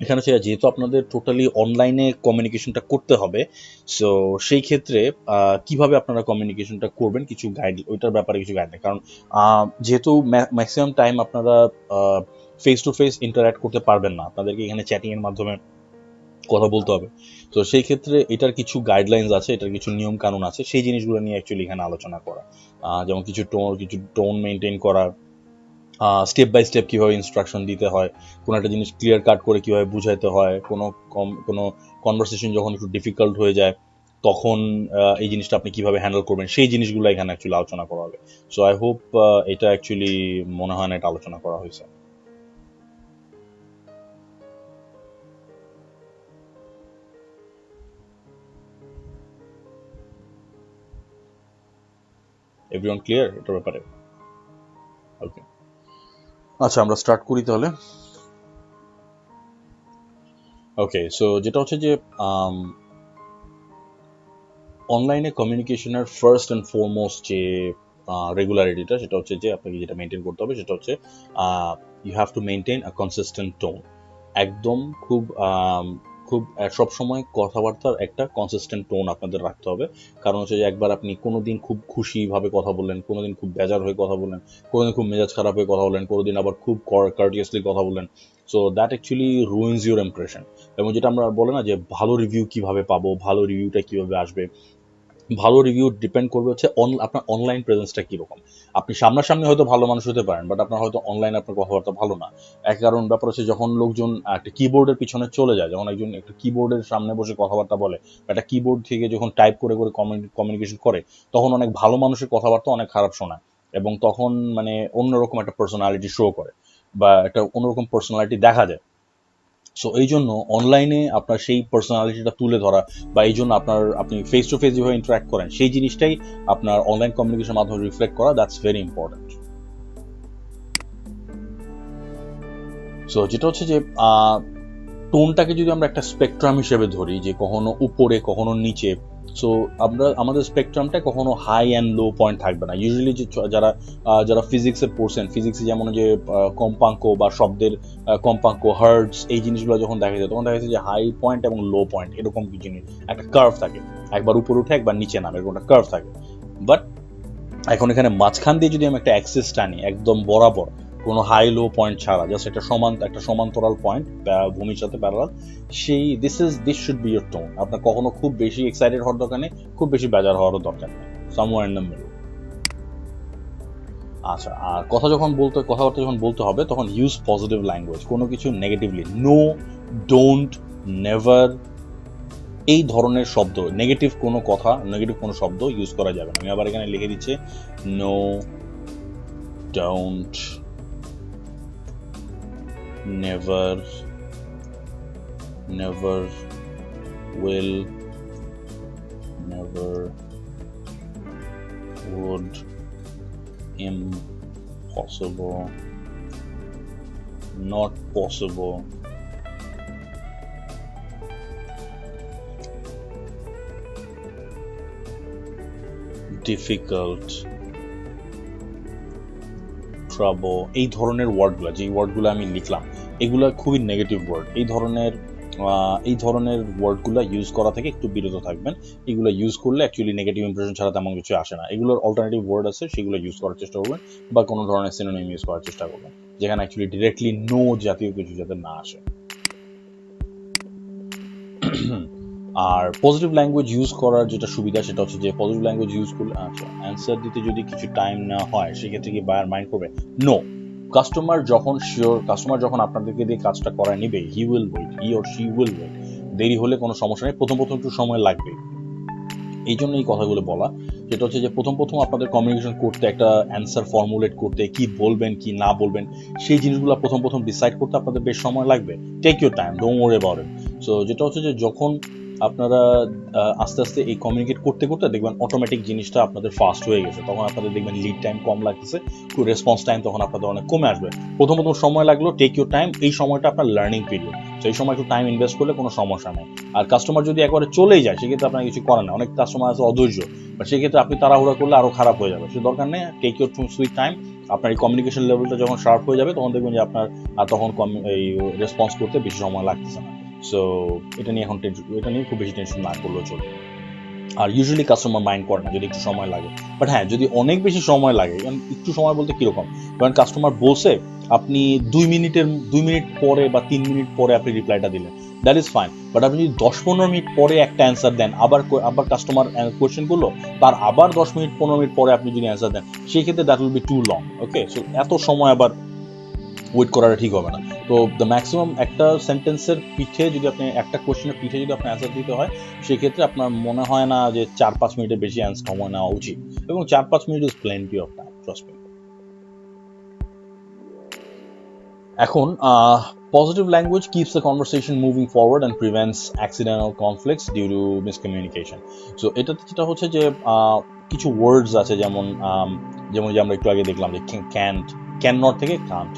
এখানে হচ্ছে যেহেতু আপনাদের টোটালি অনলাইনে কমিউনিকেশনটা করতে হবে, সো সেই ক্ষেত্রে কিভাবে আপনারা কমিউনিকেশনটা করবেন কিছু গাইড, ওইটার ব্যাপারে কিছু গাইড, কারণ যেহেতু ম্যাক্সিমাম টাইম আপনারা ফেস টু ফেস ইন্টারঅ্যাক্ট করতে পারবেন না, আপনাদেরকে এখানে চ্যাটিং এর মাধ্যমে কথা বলতে হবে। তো সেই ক্ষেত্রে এটার কিছু গাইডলাইন্স আছে, এটার কিছু নিয়ম কানুন আছে, সেই জিনিসগুলো নিয়ে অ্যাকচুয়ালি এখানে আলোচনা করা, যেমন কিছু টোন মেনটেন করা, স্টেপ বাই স্টেপ কীভাবে ইনস্ট্রাকশন দিতে হয়, কোনো একটা জিনিস ক্লিয়ার কাট করে কীভাবে বুঝাইতে হয়, কোনো কনভারসেশন যখন একটু ডিফিকাল্ট হয়ে যায় তখন এই জিনিসটা আপনি কীভাবে হ্যান্ডেল করবেন, সেই জিনিসগুলো এখানে অ্যাকচুয়ালি আলোচনা করা হবে। সো আই হোপ এটা অ্যাকচুয়ালি মনে হয় না এটা আলোচনা করা হয়েছে। এভরিওয়ান ক্লিয়ার এটার ব্যাপারে? ওকে, আচ্ছা আমরা স্টার্ট করি তাহলে। ওকে, সো যেটা হচ্ছে যে অনলাইনে কমিউনিকেশনের ফার্স্ট অ্যান্ড ফরমোস্ট যে রেগুলারিটিটা, সেটা হচ্ছে যে আপনাকে যেটা মেনটেন করতে হবে সেটা হচ্ছে you have to maintain a consistent tone. একদম খুব খুব সবসময় কথাবার্তার একটা কনসিস্টেন্ট টোন আপনাদের রাখতে হবে। কারণ হচ্ছে যে একবার আপনি কোনোদিন খুব খুশিভাবে কথা বললেন, কোনোদিন খুব বেজার হয়ে কথা বললেন, কোনোদিন খুব মেজাজ খারাপ হয়ে কথা বললেন, কোনোদিন আবার খুব কার্টিয়াসলি কথা বললেন, so that actually ruins your impression. এবং যেটা আমরা বলে না যে ভালো রিভিউ কিভাবে পাবো, ভালো রিভিউটা কিভাবে আসবে, ভালো রিভিউ ডিপেন্ড করবে হচ্ছে আপনার অনলাইন প্রেজেন্সটা কীরকম। আপনি সামনাসামনি হয়তো ভালো মানুষ হতে পারেন, বাট আপনার হয়তো অনলাইনে আপনার কথাবার্তা ভালো না। এক কারণ ব্যাপার হচ্ছে যখন লোকজন একটা কিবোর্ডের পিছনে চলে যায়, যখন একজন একটা কিবোর্ডের সামনে বসে কথাবার্তা বলে, একটা কিবোর্ড থেকে যখন টাইপ করে করে কমিউনিকেশন করে, তখন অনেক ভালো মানুষের কথাবার্তা অনেক খারাপ শোনায়, এবং তখন মানে অন্যরকম একটা পার্সোনালিটি শো করে বা একটা অন্যরকম পার্সোনালিটি দেখা যায়। সো এই জন্য অনলাইনে আপনার সেই পার্সোনালিটিটা তুলে ধরা, বা এই জন্য আপনি ফেস টু ফেস যেভাবে ইন্টারাক্ট করেন সেই জিনিসটাই আপনার অনলাইন কমিউনিকেশনের মাধ্যমে রিফ্লেক্ট করা, দ্যাটস ভেরি ইম্পর্টেন্ট। সো যেটা হচ্ছে যে টোনটাকে যদি আমরা একটা স্পেকট্রাম হিসেবে ধরি, যে কখনো উপরে কখনো নিচে, সো আমাদের স্পেকট্রামটা কখনো হাই অ্যান্ড লো পয়েন্ট থাকবে না। ইউজুয়ালি যে যারা ফিজিক্সের পড়ছেন, ফিজিক্সে যেমন যে কম্পাঙ্ক বা শব্দের কম্পাঙ্ক, হার্টস, এই জিনিসগুলো যখন দেখা যায় তখন দেখা যাচ্ছে যে হাই পয়েন্ট এবং লো পয়েন্ট এরকম কি জিনিস একটা কার্ভ থাকে, একবার উপরে উঠে একবার নিচে নামে, এরকম একটা কার্ভ থাকে। বাট এখন এখানে মাঝখান দিয়ে যদি আমি একটা অ্যাক্সিস টানি একদম বরাবর, কোনো হাই লো পয়েন্ট ছাড়া, জাস্ট একটা সমান্তরাল পয়েন্ট ভূমির সাথে parallel, this should be your tone. আপনার কখনো খুব বেশি এক্সাইটেড হওয়ার দরকার নেই, খুব বেশি বেজার হওয়ারও দরকার নেই, সামওয়্যার ইন দ্য মিডল। আচ্ছা, আর কথাবার্তা যখন বলতে হবে তখন ইউজ পজিটিভ ল্যাঙ্গুয়েজ, কোনো কিছু নেগেটিভলি, নো, ডোন্ট, নেভার, এই ধরনের শব্দ, নেগেটিভ কোনো শব্দ ইউজ করা যাবে না। আমি আবার এখানে লিখে দিচ্ছি, no, don't, never, will, never, would, impossible, not possible, difficult, trouble, এই ধরনের ওয়ার্ডগুলো, যে ওয়ার্ডগুলো আমি লিখলাম এগুলো খুবই নেগেটিভ ওয়ার্ড। এই ধরনের ওয়ার্ডগুলো ইউজ করা থেকে একটু বিরত থাকবেন। এগুলো ইউজ করলে অ্যাকচুয়ালি নেগেটিভ ইমপ্রেশন ছাড়া তেমন কিছু আসে না। এগুলোর অল্টারনেটিভ ওয়ার্ড আছে, সেগুলো ইউজ করার চেষ্টা করবেন, বা কোনো ধরনের সিনোনিম ইউজ করার চেষ্টা করবেন, যেখানে অ্যাকচুয়ালি ডিরেক্টলি নো জাতীয় কিছু যাতে না আসে। আর পজিটিভ ল্যাঙ্গুয়েজ ইউজ করার যেটা সুবিধা সেটা হচ্ছে যে পজিটিভ ল্যাঙ্গুয়েজ ইউজ করলে, আচ্ছা, অ্যান্সার দিতে যদি কিছু টাইম না হয় সেক্ষেত্রে কি বায়ার মাইন্ড করবে? নো। কাস্টমার যখন আপনাদেরকে দিয়ে কাজটা করায় নিবে, he or she will wait. দেরি হলে কোনো সমস্যা নেই, প্রথম একটু সময় লাগবে। এই জন্য এই কথাগুলো বলা, যেটা হচ্ছে যে প্রথম আপনাদের কমিউনিকেশন করতে, একটা অ্যান্সার ফর্মুলেট করতে, কি বলবেন কি না বলবেন, সেই জিনিসগুলো প্রথম ডিসাইড করতে আপনাদের বেশ সময় লাগবে। Take your time, don't worry about it. So যেটা হচ্ছে যে যখন আপনারা আস্তে আস্তে এই কমিউনিকেট করতে করতে দেখবেন অটোমেটিক জিনিসটা আপনাদের ফাস্ট হয়ে গেছে। তখন আপনাদের দেখবেন লিড টাইম কম লাগতেছে, রেসপন্স টাইম তখন আপনাদের অনেক কমে আসবে। প্রথম প্রথম সময় লাগলো, টেক ইউর টাইম, এই সময়টা আপনার লার্নিং পিরিয়ড, সেই সময় একটু টাইম ইনভেস্ট করলে কোনো সমস্যা নেই। আর কাস্টমার যদি একবারে চলেই যায় সেক্ষেত্রে আপনার কিছু করার নেই, অনেক কাস্টমার আছে অধৈর্য, বাট সেক্ষেত্রে আপনি তাড়াহুড়া করলে আরো খারাপ হয়ে যাবে, সে দরকার নেই, টেক ইউর সুইট টাইম। আপনার এই কমিউনিকেশন লেভেলটা যখন শার্প হয়ে যাবে তখন দেখবেন যে আপনার তখন এই রেসপন্স করতে বেশি সময় লাগতেছে না। সো এটা নিয়ে এখন এটা নিয়ে খুব বেশি টেনশন না করলেও চলবে। আর ইউজুয়ালি কাস্টমার মাইন্ড করে না যদি একটু সময় লাগে, বাট হ্যাঁ যদি অনেক বেশি সময় লাগে, কারণ একটু সময় বলতে কিরকম, কারণ কাস্টমার বলছে আপনি 2 মিনিট পরে বা 3 মিনিট পরে আপনি রিপ্লাইটা দিলেন, দ্যাট ইজ ফাইন, বাট আপনি যদি 10-15 মিনিট পরে একটা অ্যান্সার দেন, আবার আবার কাস্টমার কোয়েশ্চেন করলো, তার আবার 10 মিনিট 15 মিনিট পরে আপনি যদি অ্যান্সার দেন, সেই ক্ষেত্রে that will be too long. Okay, so এত সময় আবার ওয়েট করাটা ঠিক হবে না। তো দ্য ম্যাক্সিমাম একটা সেন্টেন্সের পিঠে যদি আপনি একটা কোশ্চেনের পিঠে যদি আপনার অ্যান্সার দিতে হয়, সেক্ষেত্রে আপনার মনে হয় না যে 4-5 মিনিটের বেশি সময় নেওয়া উচিত, এবং 4-5 minute is plenty of time, trust me. এখন positive language keeps the conversation moving forward and prevents accidental conflicts due to miscommunication. So এটাতে যেটা হচ্ছে যে কিছু ওয়ার্ডস আছে, যেমন যেমন যে আমরা একটু আগে দেখলাম যে can't, cannot থেকে can't,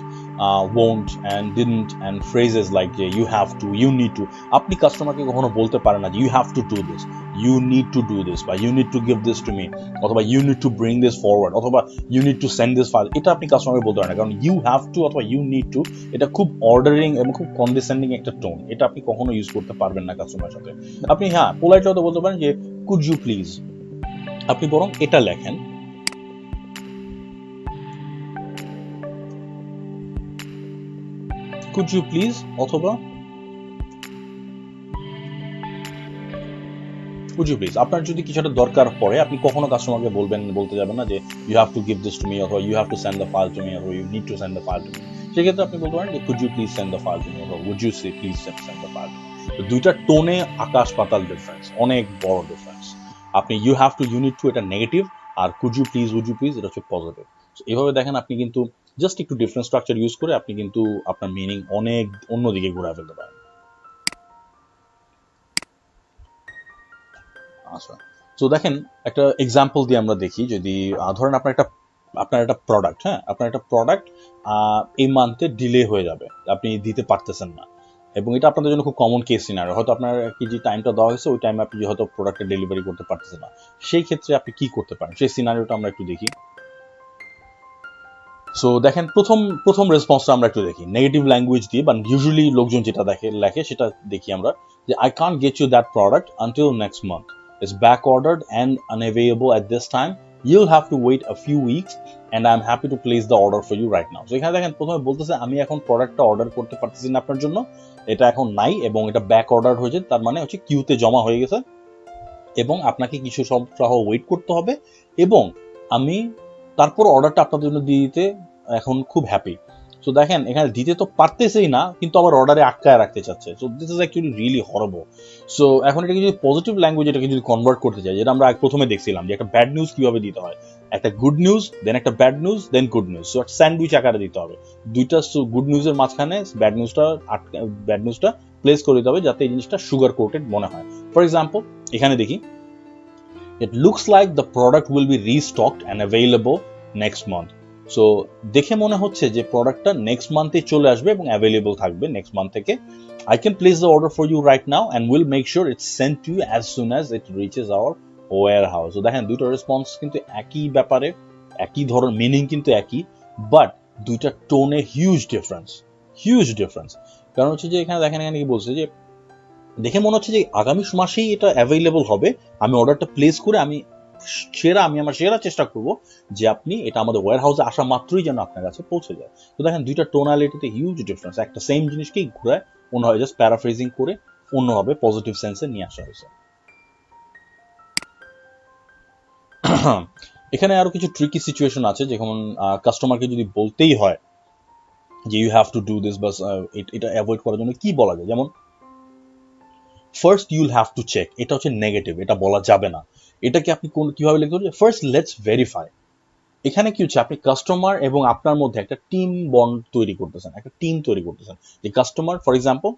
won't and didn't, and phrases like যে you have to, you need to, আপনি কাস্টমারকে কখনো বলতে পারেন না যে you have to do this, you need to do this, বা you need to give this to me, অথবা you need to bring this forward, অথবা you need to send this file, এটা আপনি কাস্টমারকে বলতে পারেন না, কারণ you have to অথবা you need to এটা খুব অর্ডারিং এবং খুব কনডিসেন্ডিং একটা টোন, এটা আপনি কখনো ইউজ করতে পারবেন না কাস্টমারের সাথে। আপনি হ্যাঁ পোলাইটলি হয়তো বলতে পারেন যে কুড ইউ প্লিজ, আপনি বরং এটা লেখেন কুড ইউ প্লিজ, অথবা কুড ইউ প্লিজ। আপনার যদি কিছু একটা দরকার পড়ে, আপনি কখনো কাস্টমারকে বলতে যাবেন না যে you have to give this to me, অথবা you have to send the file to me, অথবা you need to send the file to me. সেক্ষেত্রে আপনি বলতে পারেন যে could you please send the file to me, অথবা would you say please send the file to me. তো দুইটা টোনে আকাশ পাতাল ডিফারেন্স, অনেক বড় ডিফারেন্স। আপনি you have to, you need to এটা নেগেটিভ, আর could you please, would you please এটা হচ্ছে পজিটিভ। এইভাবে দেখেন আপনি কিন্তু জাস্ট একটু ডিফারেন্ট স্ট্রাকচার ইউজ করে আপনি কিন্তু আপনার মিনিং অনেক অন্যদিকে ঘুরে ফেলতে পারেন। আচ্ছা, তো দেখেন একটা এক্সাম্পল দিয়ে আমরা দেখি, যদি ধরেন আপনার একটা প্রোডাক্ট, হ্যাঁ আপনার একটা প্রোডাক্ট এই মান্থে ডিলে হয়ে যাবে, আপনি দিতে পারতেছেন না, এবং এটা আপনাদের জন্য খুব কমন কেস সিনারিও, হয়তো আপনার কি যে টাইমটা দেওয়া হয়েছে ওই টাইমে আপনি হয়তো প্রোডাক্টটা ডেলিভারি করতে পারতেছেন না, সেই ক্ষেত্রে আপনি কি করতে পারেন সেই সিনারিওটা আমরা একটু দেখি। সো দেখেন প্রথম প্রথম রেসপন্সটা আমরা একটু দেখি নেগেটিভ ল্যাঙ্গুয়েজ দিয়ে, বা ইউজুয়ালি লোকজন যেটা লেখে সেটা দেখি আমরা, যে I can't get you that product until next month, it's back ordered and unavailable at this time, you'll have to wait a few weeks and I'm happy to place the order for you right now. So এখানে দেখেন প্রথমে বলতেছে আমি এখন প্রোডাক্টটা order করতে পারতেছি না আপনার জন্য, এটা এখন নাই এবং এটা ব্যাক অর্ডার হয়েছে, তার মানে হচ্ছে কিউতে জমা হয়ে গেছে, এবং আপনাকে কিছু সপ্তাহ ওয়েট করতে হবে, এবং আমি তারপর অর্ডারটা আপনাদের জন্য দিয়ে দিতে এখন খুব হ্যাপি। সো দেখেন এখানে দিতে তো পারতেছেই না, কিন্তু আবার অর্ডারে আটকায় রাখতে চাচ্ছে। So this is actually really horrible. So এখন এটাকে যদি পজিটিভ ল্যাঙ্গুয়েজ এটাকে যদি কনভার্ট করতে চাই, যেটা আমরা প্রথমে দেখছিলাম যে একটা ব্যাড নিউজ কিভাবে দিতে হয়, একটা গুড নিউজ দেন একটা ব্যাড নিউজ দেন গুড নিউজ, সো স্যান্ডউইচ আকারে দিতে হবে, দুইটা গুড নিউজের মাঝখানে ব্যাড নিউজটা প্লেস করে দিতে হবে যাতে এই জিনিসটা সুগার কোটেড মনে হয়। ফর এক্সাম্পল এখানে দেখি, it looks like the product will be restocked and available next month. So দেখে মনে হচ্ছে যে প্রোডাক্টটা নেক্সট মান্থে চলে আসবে এবং অ্যাভেলেবল থাকবে নেক্সট মান্থ থেকে। I can place the order for you right now and we'll make sure it's sent to you as soon as it reaches our warehouse. So দেখেন দুটো রেসপন্স কিন্তু একই ব্যাপারে, একই ধরনের মিনিং কিন্তু একই, বাট দুইটা টোনে হিউজ ডিফারেন্স। কারণ হচ্ছে যে এখানে দেখেন এখানে কি বলছে যে দেখে মনে হচ্ছে যে আগামী মাসেই এটা অ্যাভেলেবল হবে, আমি অর্ডারটা প্লেস করে আমি আমার সেরা চেষ্টা করব যে আপনি এটা আমাদের ওয়্যার হাউসে আসা মাত্রই যেন আপনার কাছে পৌঁছে যায়। তো দেখেন দুইটা টোনালিটিতে হিউজ ডিফারেন্স, একটা সেম জিনিসকেই ঘুরায় অন্যভাবে জাস্ট প্যারাফ্রেজিং করে অন্যভাবে পজিটিভ সেন্সে নিয়ে আসা হয়েছে। এখানে আরো কিছু ট্রিকি সিচুয়েশন আছে, যেমন কাস্টমারকে যদি বলতেই হয় যে you have to do this, বাস এটা অ্যাভয়েড করার জন্য কি বলা যায়, যেমন first you'll have to check, এটা হচ্ছে নেগেটিভ, এটা বলা যাবে না। এটাকে আপনি কিভাবে লিখতে পারেন, ফার্স্ট লেটস ভেরিফাই। এখানে কি হচ্ছে, আপনি কাস্টমার এবং আপনার মধ্যে একটা টিম বন্ড তৈরি করতেছেন, একটা টিম তৈরি করতেছেন। যে কাস্টমার ফর এক্সাম্পল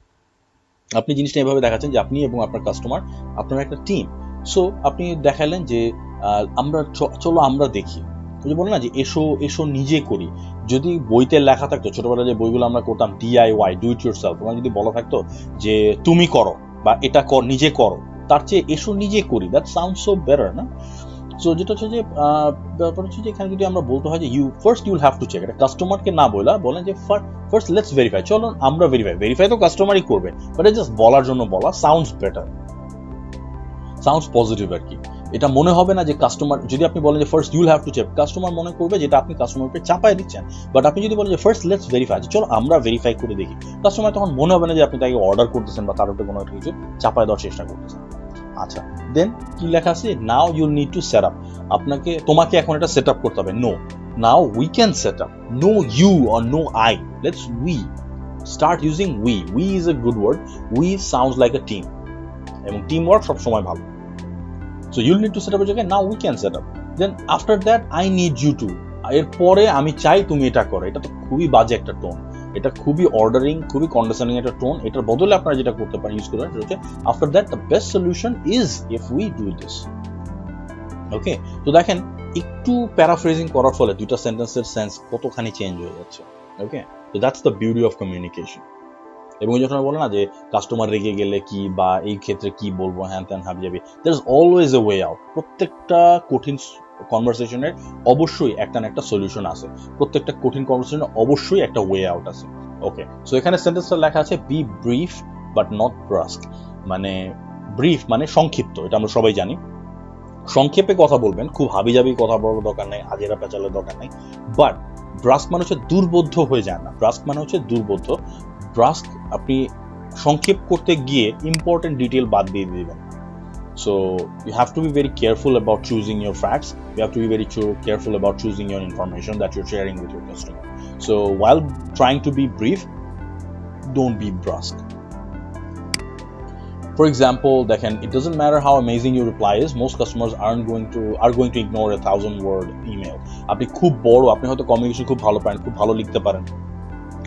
আপনি জিনিসটা এভাবে দেখাচ্ছেন যে আপনি এবং আপনার কাস্টমার আপনার একটা টিম। সো আপনি দেখালেন যে চলো আমরা দেখি, ওই যে বলে না যে এসো এসো নিজে করি। যদি বইতে লেখা থাকতো, ছোটবেলায় যে বইগুলো আমরা করতাম DIY, ডু ইট ইউরসেলফ, তোমার যদি বলা থাকতো যে তুমি করো বা এটা নিজে করো, তার চেয়ে এসো নিজে করি, দ্যাট সাউন্ড সো বেটার না? সো যেটা হচ্ছে যে ব্যাপার হচ্ছে যে এখানে যদি আমরা বলতে হয় যে ইউ হ্যাভ টু চেক, এটা কাস্টমারকে না বলেন যে ফার্স্ট লেটস ভেরিফাই, চলো আমরা ভেরিফাই তো কাস্টমারই করবে, বাট এটা জাস্ট বলার জন্য বলা সাউন্ডস বেটার, সাউন্ডস পজিটিভ আর কি। এটা মনে হবে না যে কাস্টমার, যদি আপনি বলেন যে first you'll have to check, customer মনে করবে যেটা আপনি কাস্টমারকে চাপায় দিচ্ছেন। বাট আপনি যদি বলেন যে ফার্স্ট লেটস ভেরিফাই, চলো আমরা ভেরিফাই করে দেখি, কাস্টমার তখন মনে হবে না যে আপনি তাকে অর্ডার করতেছেন বা কারোর কোনো একটা কিছু চাপায় দেওয়ার চেষ্টা করতেছেন। আচ্ছা, দেন কি লেখা আছে, now you need to set up, তোমাকে এখন এটা সেট আপ করতে হবে। No, now we can set up, no you or no I, let's we start using we is a good word, we sounds like a team, এবং team work সবসময় ভালো। So you'll need to set up এর জায়গায় now we can set up, then after that I need you to, এরপরে আমি চাই তুমি এটা করো। এটা তো খুবই বাজে একটা টোন, এটা খুবই অর্ডারিং, খুবই কন্ডেসেন্ডিং একটা টোন। এটার বদলে আপনারা যেটা করতে পারেন, ইউজ করতে পারেন, সেটা হচ্ছে after that the best solution is if we do this. Okay, তো দেখেন একটু প্যারাফ্রেজিং করার ফলে দুইটা সেন্টেন্সের সেন্স কতখানি চেঞ্জ হয়ে যাচ্ছে। ওকে, তো that's the beauty of communication. এবং যখন বলে না যে কাস্টমার রেগে গেলে কি, বা এই ক্ষেত্রে কি বলবো, হ্যান ত্যান হাবি যাবি, there is always a way out. প্রত্যেকটা কঠিন কনভারসেশনের অবশ্যই একটা না একটা সলিউশন আছে, প্রত্যেকটা কঠিন কনভারসেশনের অবশ্যই একটা ওয়ে আউট আছে। ওকে, সো এখানে সেন্টেন্সটা লেখা আছে বি ব্রিফ বাট নট ব্রাস্ক, মানে ব্রিফ মানে সংক্ষিপ্ত, এটা আমরা সবাই জানি। সংক্ষেপে কথা বলবেন, খুব হাবিজাবি কথা বলার দরকার নাই, আজেরা পেঁচালের দরকার নাই। বাট ব্রাস্ক মানে হচ্ছে দুর্বোধ্য হয়ে যায় না, ব্রাস্ক মানে হচ্ছে দুর্বোধ্য। ব্রাস্ক আপনি সংক্ষেপ করতে গিয়ে ইম্পর্টেন্ট ডিটেল বাদ দিয়ে দিবেন। So you have to be very careful about choosing your facts. You have to be very careful about choosing your information that you're sharing with your customer. So while trying to be brief, don't be brusque. For example, it doesn't matter how amazing your reply is, most customers are going to ignore a 1,000-word email. আপনি খুব বড়, আপনি হয়তো communication খুব ভালো পারেন, খুব ভালো লিখতে পারেন,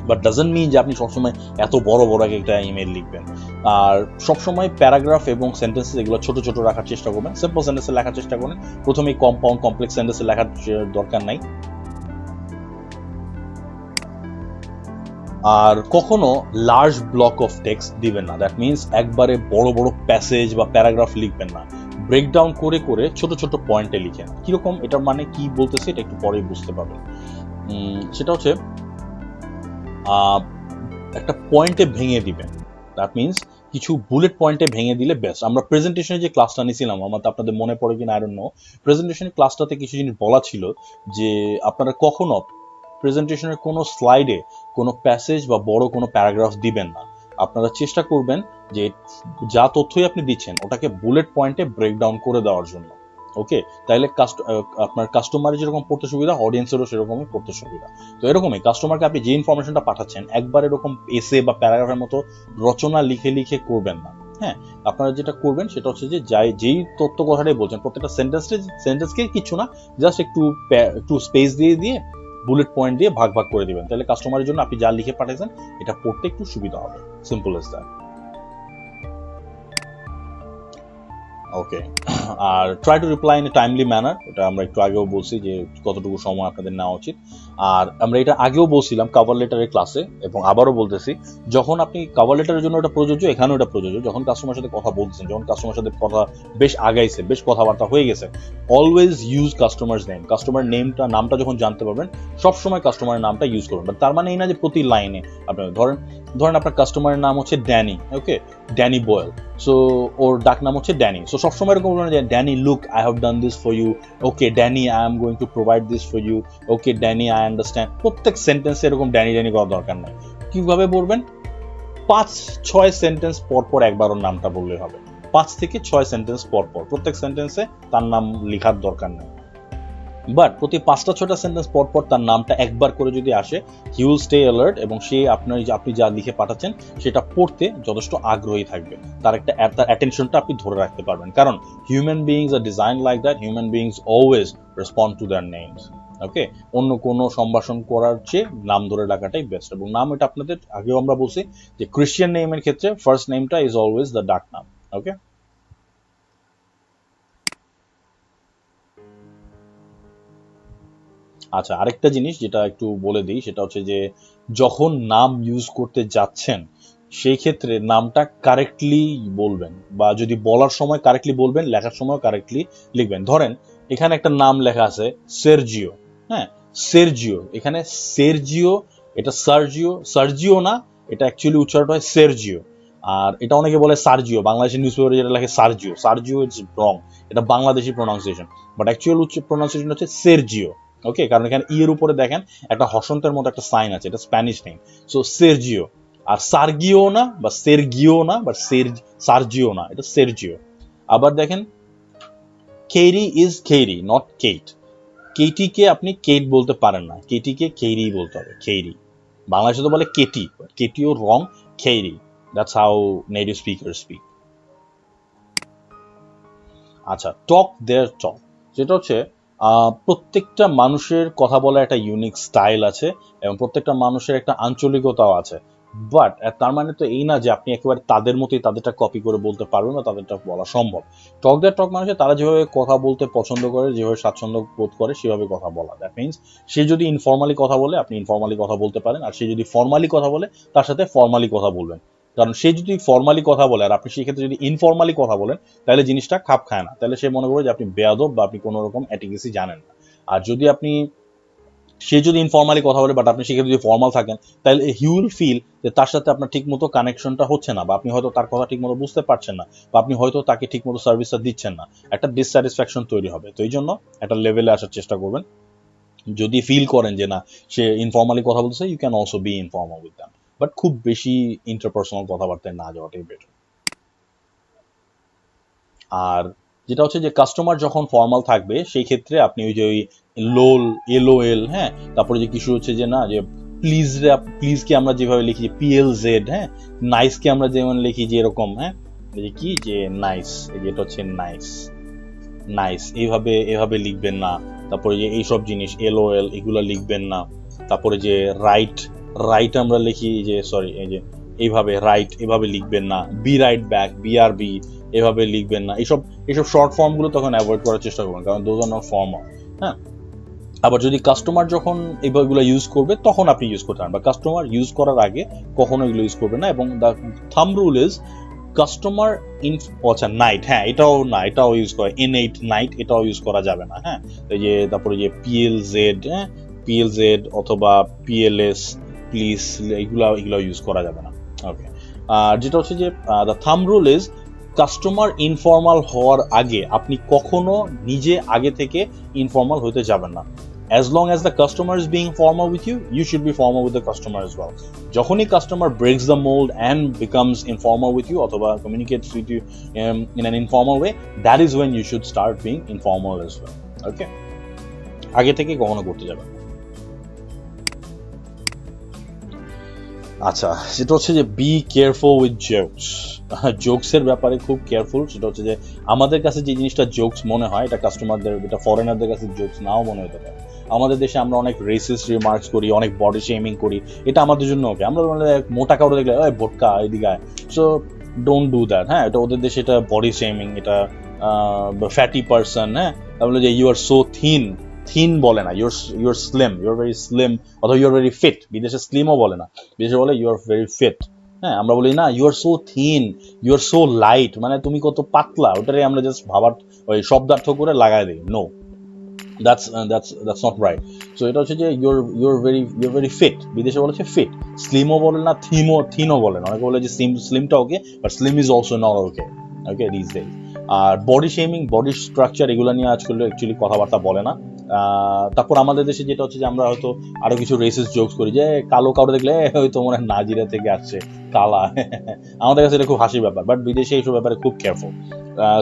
বাট ডাজন্ট মিন যে আপনি সবসময় এত বড় বড় একটা ইমেল লিখবেন। আর সবসময় প্যারাগ্রাফ এবং সেন্টেন্সেস এগুলো ছোট ছোট রাখার চেষ্টা করবেন, সিম্পল সেন্টেন্সে লেখার চেষ্টা করেন। প্রথমেই কম্পাউন্ড কমপ্লেক্স সেন্টেন্সে লেখার দরকার নাই। আর কখনো লার্জ ব্লক অফ টেক্সট দিবেন না, দ্যাট মিনস একবারে বড় বড় প্যাসেজ বা প্যারাগ্রাফ লিখবেন না, ব্রেকডাউন করে করে ছোট ছোট পয়েন্টে লিখেন। কিরকম, এটার মানে কি বলতেছে এটা একটু পরেই বুঝতে পারবেন। সেটা হচ্ছে একটা পয়েন্টে ভেঙে দিবেন, দ্যাট মিনস কিছু বুলেট পয়েন্টে ভেঙে দিলে বেস্ট। আমরা প্রেজেন্টেশনে যে ক্লাসটা নিয়েছিলাম, আমার তো আপনাদের মনে পড়ে কিনা আই ডোন্ট নো, প্রেজেন্টেশনের ক্লাসটাতে কিছু জিনিস বলা ছিল যে আপনারা কখনো প্রেজেন্টেশনের কোনো স্লাইডে কোনো প্যাসেজ বা বড় কোনো প্যারাগ্রাফ দিবেন না। আপনারা চেষ্টা করবেন যে যা তথ্যই আপনি দিচ্ছেন ওটাকে বুলেট পয়েন্টে ব্রেকডাউন করে দেওয়ার জন্য। ওকে, তাইলে আপনার কাস্টমারের যেরকম পড়তে সুবিধা, অডিয়েন্সেরও সেরকমই পড়তে সুবিধা। তো এরকমই কাস্টমারকে আপনি যে ইনফরমেশনটা পাঠাচ্ছেন একবার এরকম এসে বা প্যারাগ্রাফের মতো রচনা লিখে লিখে করবেন না। হ্যাঁ, আপনারা যেটা করবেন সেটা হচ্ছে যে যেই তথ্য কথাটাই বলছেন প্রত্যেকটা সেন্টেন্সকে কিছু না, জাস্ট একটু স্পেস দিয়ে দিয়ে বুলেট পয়েন্ট দিয়ে ভাগ ভাগ করে দিবেন, তাহলে কাস্টমারের জন্য আপনি যা লিখে পাঠাচ্ছেন এটা পড়তে একটু সুবিধা হবে। Simple as that. ওকে, আর try to reply in a timely manner, এটা আমরা একটু আগেও বলছি যে কতটুকু সময় আপনাদের নেওয়া উচিত। আর আমরা এটা আগেও বলছিলাম কভার লেটারের ক্লাসে, এবং আবারও বলতেছি, যখন আপনি কভার লেটারের জন্য এটা প্রযোজ্য, এখানেও এটা প্রযোজ্য। যখন কাস্টমার সাথে কথা বলছেন, যখন কাস্টমার সাথে কথা বেশ আগাইছে, বেশ কথাবার্তা হয়ে গেছে, অলওয়েজ ইউজ কাস্টমারস নেম। কাস্টমার নামটা যখন জানতে পারবেন, সবসময় কাস্টমারের নামটা ইউজ করবেন। তার মানে এই না যে প্রতি লাইনে আপনার ধরেন আপনার কাস্টমারের নাম হচ্ছে Danny, okay, Danny Boyle, so ওর ডাক নাম হচ্ছে ড্যানি। সো সবসময় এরকম বলবেন যে Danny look I have done this for you, okay Danny I am going to provide this for you, okay Danny I understand. প্রত্যেক সেন্টেন্সে এরকম ড্যানি করার দরকার নাই। কিভাবে বলবেন, 5-6 সেন্টেন্স পর পর একবার ওর নামটা বললে হবে। 5 থেকে 6 সেন্টেন্স পর পর প্রত্যেক সেন্টেন্সে তার নাম লেখার দরকার নেই। বাট প্রতি 5-6টা সেন্টেন্স পর পর তার নামটা একবার করে যদি আসে, হি উইল স্টে অ্যালার্ট, এবং সে আপনি যা লিখে পাঠাচ্ছেন সেটা পড়তে যথেষ্ট আগ্রহী থাকবে। তার অ্যাটেনশনটা আপনি ধরে রাখতে পারবেন, কারণ human beings are design like that, human beings always respond to their names. Okay, অন্য কোনো সম্ভাষণ করার চেয়ে নাম ধরে ডাকাটাই বেস্ট। এবং নাম এটা আপনাদের আগেও আমরা বলছি যে ক্রিশ্চিয়ান নেমের ক্ষেত্রে ফার্স্ট নেমটা ইজ অলওয়েজ দ্য ডাক নাম। ওকে, আচ্ছা, আরেকটা জিনিস যেটা একটু বলে দিই সেটা হচ্ছে যে যখন নাম ইউজ করতে যাচ্ছেন সেই ক্ষেত্রে নামটা কারেক্টলি বলবেন, বা যদি বলার সময় কারেক্টলি বলবেন, লেখার সময় কারেক্টলি লিখবেন। ধরেন এখানে একটা নাম লেখা আছে সেরজিও, হ্যাঁ, সেরজিও, এখানে সেরজিও, এটা সার্জিও, সার্জিও না, এটা অ্যাকচুয়ালি উচ্চারণ হয় সেরজিও। আর এটা অনেকে বলে সার্জিও, বাংলাদেশের নিউজ পেপারে যেটা লেখে সার্জিও, সার্জিও ইটস রং, এটা Bangladeshi pronunciation, but actual pronunciation হচ্ছে সেরজিও। ওকে, কারণ এখানে ই এর উপরে দেখেন একটা হসন্তের মতো একটা সাইন আছে, এটা স্প্যানিশ নেম, সো সেরজিও। আর সার্গিও না বা সেরগিও না বা সার্জিও না, এটা সেরজিও। আবার দেখেন কেইরি ইজ কেইরি, নট কেইট। কেইটিকে আপনি কেইট বলতে পারেন না, কেইটিকে কেইরি বলতে হবে, কেইরি। বাংলাদেশে তো বলে কেটি, কেটিও রং, কেইরি, that's how native speaker speak. আচ্ছা, টক দেয়ার টক, যেটা হচ্ছে প্রত্যেকটা মানুষের কথা বলার একটা ইউনিক স্টাইল আছে এবং প্রত্যেকটা মানুষের একটা আঞ্চলিকতাও আছে। বাট তার মানে তো এই না যে আপনি একেবারে তাদের মতোই তাদেরটা কপি করে বলতে পারবেন বা তাদেরটা বলা সম্ভব। টক দেয়ার টক মানুষের তারা যেভাবে কথা বলতে পছন্দ করে, যেভাবে স্বাচ্ছন্দ্য বোধ করে, সেভাবে কথা বলা। দ্যাট মিনস সে যদি ইনফর্মালি কথা বলে আপনি ইনফর্মালি কথা বলতে পারেন, আর সে যদি ফর্মালি কথা বলে তার সাথে ফর্মালি কথা বলবেন। কারণ সে যদি ফর্মালি কথা বলে আর আপনি সেই ক্ষেত্রে যদি ইনফর্মালি কথা বলেন তাহলে জিনিসটা খাপ খায় না, তাহলে সে মনে করবে যে আপনি বেয়াদব বা আপনি কোনো রকম এটিকেসি জানেন না। আর যদি আপনি, সে যদি ইনফর্মালি কথা বলে বাট আপনি সেক্ষেত্রে যদি ফর্মাল থাকেন, তাহলে হি উইল ফিল যে তার সাথে আপনার ঠিক মতো কানেকশনটা হচ্ছে না, বা আপনি হয়তো তার কথা ঠিক মতো বুঝতে পারছেন না, বা আপনি হয়তো তাকে ঠিক মতো সার্ভিসটা দিচ্ছেন না, একটা ডিসস্যাটিসফ্যাকশন তৈরি হবে। তো এই জন্য একটা লেভেলে আসার চেষ্টা করবেন। যদি ফিল করেন যে না সে ইনফর্মালি কথা বলতেছে, you can also be informal with them, but খুব বেশি ইন্টারপার্সোনাল কথাবার্তায় না যাওয়াটাই বেটার। আর যেটা হচ্ছে যে কাস্টমার যখন ফর্মাল থাকবে সেই ক্ষেত্রে আপনি ওই যে ওই লোল, এলওএল, হ্যাঁ, তারপরে যে কিছু হচ্ছে যে না যে প্লিজ, প্লিজ কে আমরা যেভাবে লিখি PLZ, হ্যাঁ, নাইস কে আমরা যেমন লিখি যে এরকম, হ্যাঁ, এই যে কি যে নাইস, এই যে এটা হচ্ছে নাইস, নাইস এইভাবে এভাবে লিখবেন না। তারপরে যে এইসব জিনিস LOL এগুলো লিখবেন না। তারপরে যে রাইট, রাইট আমরা লিখি যে সরি এই যে এইভাবে রাইট এভাবে লিখবেন না। বি রাইট ব্যাক, BRB এভাবে লিখবেন না। এইসব এইসব শর্ট ফর্ম গুলো তখন অ্যাভয়েড করার চেষ্টা করবেন, কারণ দোজ আর নট ফর্মাল। হ্যাঁ, আবার যদি কাস্টমার যখন এইগুলো ইউজ করবে তখন আপনি ইউজ করতে পারেন, বা কাস্টমার ইউজ করার আগে কখনো এগুলো ইউজ করবেন না। এবং দ্য থাম রুল ইজ কাস্টমার ইন, আচ্ছা নাইট, হ্যাঁ এটাও না, এটাও ইউজ করে N8 নাইট, এটাও ইউজ করা যাবে না। হ্যাঁ, এই যে তারপরে যে PLZ, হ্যাঁ, PLZ অথবা PLS, প্লিজ, এগুলা এগুলো ইউজ করা যাবে না। ওকে, আর যেটা হচ্ছে যে দ্য থাম রুল ইজ কাস্টমার ইনফর্মাল হওয়ার আগে আপনি কখনো নিজে আগে থেকে ইনফর্মাল হতে যাবেন না। As long as the customer is being formal with you, you should be formal with the customer as well. যখনই customer breaks the mold and becomes informal with you অথবা communicates with you in an informal way, that is when you should start being informal as well. Okay, আগে থেকে কখনো করতে যাবেন। আচ্ছা, সেটা হচ্ছে যে বি কেয়ারফুল উইথ জোকস। জোকসের ব্যাপারে খুব কেয়ারফুল। সেটা হচ্ছে যে আমাদের কাছে যে জিনিসটা জোকস মনে হয় এটা কাস্টমারদের, এটা ফরেনারদের কাছে জোকস নাও মনে হতে পারে। আমাদের দেশে আমরা অনেক রেসিস্ট রিমার্কস করি, অনেক বডি শেমিং করি, এটা আমাদের জন্য ওকে। আমরা মানে মোটা কাউরে দেখলে ওই ভোটকা এদিকে আয়, সো ডোন্ট ডু দ্যাট। হ্যাঁ, এটা ওদের দেশে এটা বডি শেমিং, এটা ফ্যাটি পারসন, হ্যাঁ, তাহলে যে you are so thin, thin বলে না, you're slim, you're very slim, অথবা ইউর ভেরি ফিট। বিদেশে স্লিমও বলে না, বিদেশে বলে ইউ আর ভেরি ফিট। হ্যাঁ, আমরা বলি না you are so thin, you are so light, মানে তুমি কত পাতলা, ওটারে আমরা জাস্ট ভাবার ওই শব্দার্থ করে লাগাই দিই। No, that's not right. So এটা হচ্ছে যে you're very fit, বিদেশে বলে হচ্ছে ফিট। স্লিমও বলে না, থিনও বলে না, অনেকে বলে যে স্লিমটা okay, but slim is also not okay. Okay, this days. আর বডি শেমিং, বডি স্ট্রাকচার এগুলো নিয়ে আজকাল অ্যাকচুয়ালি কথাবার্তা বলে না। তারপর আমাদের দেশে যেটা হচ্ছে যে আমরা হয়তো আরো কিছু রেসিস্ট জোকস করি, যে কালো কাউরে দেখলে হয়তো মনে হয় নাজিরা থেকে আসছে, কালা। আমাদের কাছে এটা খুব হাসির ব্যাপার, বাট বিদেশে এইসব ব্যাপারে খুব কেয়ারফুল।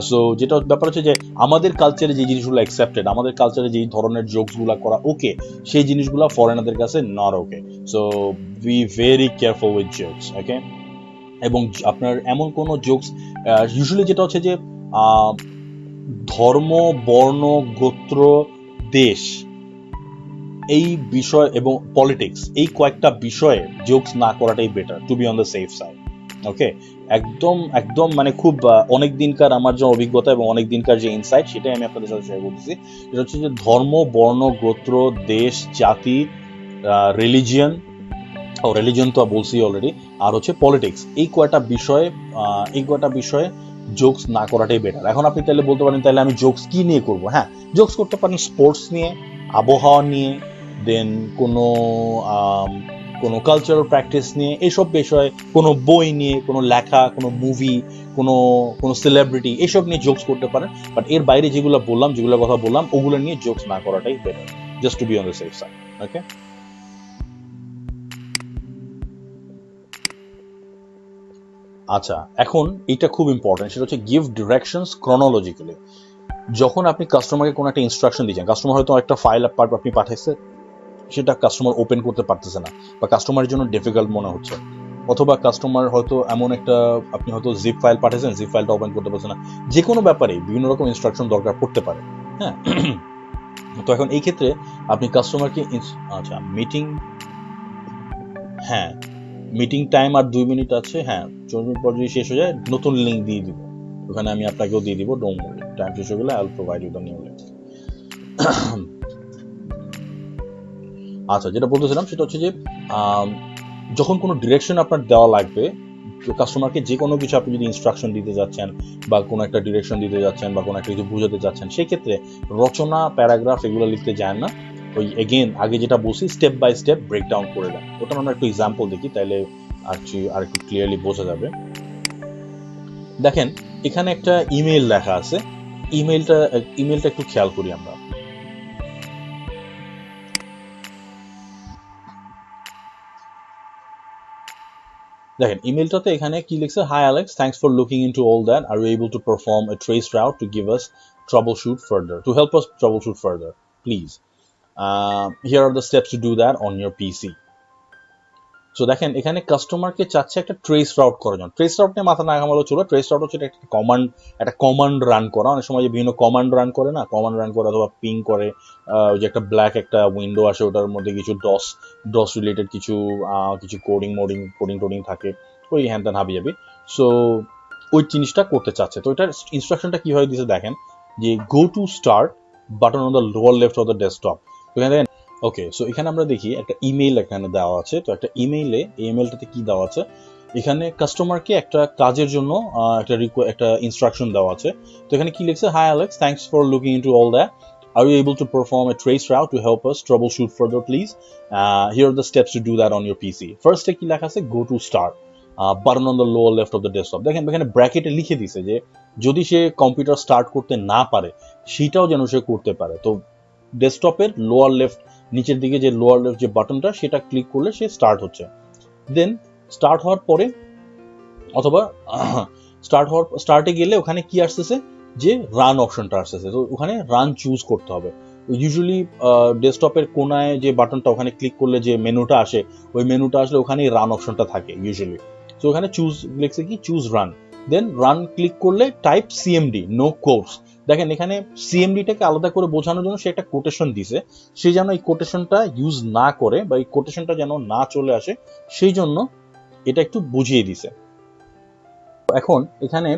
সো যেটা ব্যাপার হচ্ছে যে আমাদের কালচারে যে জিনিসগুলো অ্যাকসেপ্টেড, আমাদের কালচারে যে ধরনের জোকস গুলা করা ওকে, সেই জিনিসগুলো ফরেনারদের কাছে not okay. So be very careful with jokes. Okay, এবং আপনার এমন কোনো জোকস, ইউজুয়ালি যেটা হচ্ছে যে ধর্ম, বর্ণ, গোত্র, দেশ এই বিষয় এবং পলিটিক্স, এই কয়েকটা বিষয়ে জোকস না করাটাই better, to be on the safe side. Okay, একদম একদম মানে খুব অনেক দিনকার আমার যে অভিজ্ঞতা এবং অনেক দিনকার যে ইনসাইট, সেটাই আমি আপনাদের সাথে শেয়ার করতেছি। এটা হচ্ছে যে ধর্ম, বর্ণ, গোত্র, দেশ, জাতি, রিলিজিয়ন, রিলিজিয়ন তো বলছি অলরেডি, আর হচ্ছে পলিটিক্স, এই কয়টা বিষয়ে জোকস না করাটাই বেটার। এখন আপনি তাহলে বলতে পারেন তাহলে আমি জোকস কি নিয়ে করবো? হ্যাঁ, জোকস করতে পারেন স্পোর্টস নিয়ে, আবহাওয়া নিয়ে, দেন কোনো কোনো কালচারাল প্র্যাকটিস নিয়ে, এইসব বিষয়ে, কোনো বই নিয়ে, কোনো লেখা, কোনো মুভি, কোনো কোনো সেলিব্রিটি, এইসব নিয়ে জোকস করতে পারেন। বাট এর বাইরে যেগুলো বললাম, যেগুলো কথা বললাম, ওগুলো নিয়ে জোকস না করাটাই better, just to be on the safe side. Okay, আচ্ছা, এখন এটা খুব ইম্পর্টেন্ট, সেটা হচ্ছে গিভ ডিরেকশনস ক্রনোলজিক্যালি। যখন আপনি কাস্টমারকে কোনো একটা ইনস্ট্রাকশন দিচ্ছেন, কাস্টমার হয়তো একটা ফাইল আপনি পাঠাইছে, সেটা কাস্টমার ওপেন করতে পারতেছে না, বা কাস্টমারের জন্য ডিফিকাল্ট মনে হচ্ছে, অথবা কাস্টমার হয়তো এমন একটা, আপনি হয়তো জিপ ফাইল পাঠিয়েছেন, জিপ ফাইলটা ওপেন করতে পারছে না, যে কোনো ব্যাপারে বিভিন্ন রকম ইনস্ট্রাকশন দরকার পড়তে পারে। হ্যাঁ, তো এখন এই ক্ষেত্রে আপনি কাস্টমারকে, আচ্ছা মিটিং, হ্যাঁ মিটিং টাইম আর 2 মিনিট আছে, হ্যাঁ 4 মিনিট পর যদি শেষ হয়ে যায় নতুন লিঙ্ক দিয়ে দিব, ওখানে আমি আপনাকেও দিয়ে দিব, ডোন্ট ওয়ারি, টাইম শেষ হয়ে গেলে I will provide you the new link. আচ্ছা, যেটা বলতেছিলাম সেটা হচ্ছে যে যখন কোনো ডিরেকশন আপনার দেওয়া লাগবে কাস্টমারকে, যে কোনো কিছু আপনি যদি ইনস্ট্রাকশন দিতে যাচ্ছেন, বা কোনো একটা ডিরেকশন দিতে যাচ্ছেন, বা কোনো একটা কিছু বুঝাতে যাচ্ছেন, সেই ক্ষেত্রে রচনা, প্যারাগ্রাফ এগুলো লিখতে যায় না, ওই এগেন আগে যেটা বলছি স্টেপ বাই স্টেপ ব্রেকডাউন করে দেন। ওটা আমরা একটু এক্সাম্পল দেখি, তাহলে আর একটু ক্লিয়ারলি বোঝা যাবে। দেখেন, এখানে একটা ইমেইল লেখা আছে, ইমেইলটা একটু খেয়াল করি আমরা। দেখেন ইমেলটাতে এখানে কি লিখছে, hi Alex, thanks for looking into all that, are you able to perform a trace route to give us troubleshoot further, to help us troubleshoot further, please here are the steps to do that on your PC. So দেখেন এখানে কাস্টমারকে চাচ্ছে একটা trace route করার জন্য। Trace route নিয়ে মাথা না ঘামালো চলো, ট্রেস রাউট হচ্ছে একটা কমান্ড রান করা। অনেক সময় যে বিভিন্ন কমান্ড রান করে না, কমান্ড রান করে অথবা পিং করে, ওই যে একটা ব্ল্যাক একটা উইন্ডো আসে, ওটার মধ্যে কিছু ডস রিলেটেড কিছু কিছু কোডিং থাকে, ওই হ্যান ত্যান হাবি যাবি। সো ওই জিনিসটা করতে চাচ্ছে। তো এটার ইনস্ট্রাকশনটা কিভাবে দিয়েছে দেখেন, যে go to start button on the lower left of the desktop. এখানে ওকে, সো এখানে আমরা দেখি একটা ইমেইল এখানে দেওয়া আছে। তো একটা ইমেইলটাতে কি দেওয়া আছে, এখানে কাস্টমারকে একটা কাজের জন্য একটা ইনস্ট্রাকশন দেওয়া আছে। তো এখানে কি লিখছে, hi Alex, thanks for looking into all that, are you able to perform a trace route to help us troubleshoot further, please here are the steps to do that on your PC. First কি লেখা আছে, go to start button on the lower left of the desktop। দেখেন এখানে ব্র্যাকেটে লিখে দিছে যে যদি সে কম্পিউটার স্টার্ট করতে না পারে, সেটাও যেন সে করতে পারে। তো ডেস্কটপের লোয়ার লেফট, নিচের দিকে যে লোয়ার লেফট যে বাটনটা, সেটা ক্লিক করলে সে স্টার্ট হচ্ছে। দেন স্টার্ট হওয়ার পরে, অথবা স্টার্টে গেলে ওখানে কি আসতেছে, যে রান অপশনটা আসতেছে। তো ওখানে রান চুজ করতে হবে। ইউজুয়ালি ডেস্কটপের কোনায় যে বাটনটা, ওখানে ক্লিক করলে যে মেনুটা আসে, ওই মেনুটা আসলে ওখানে রান অপশনটা থাকে ইউজুয়ালি। তো ওখানে লিখছে কি চুজ রান, দেন রান ক্লিক করলে টাইপ সিএমডি নো কোর্স। দেখেন এখানে সিএমডিটাকে আলাদা করে বোঝানোর জন্য সে একটা কোটেশন দিছে, সে যেন এই কোটেশনটা ইউজ না করে, বা এই কোটেশনটা যেন না চলে আসে, সেই জন্য এটা একটু বুঝিয়ে দিছে। এখন এখানে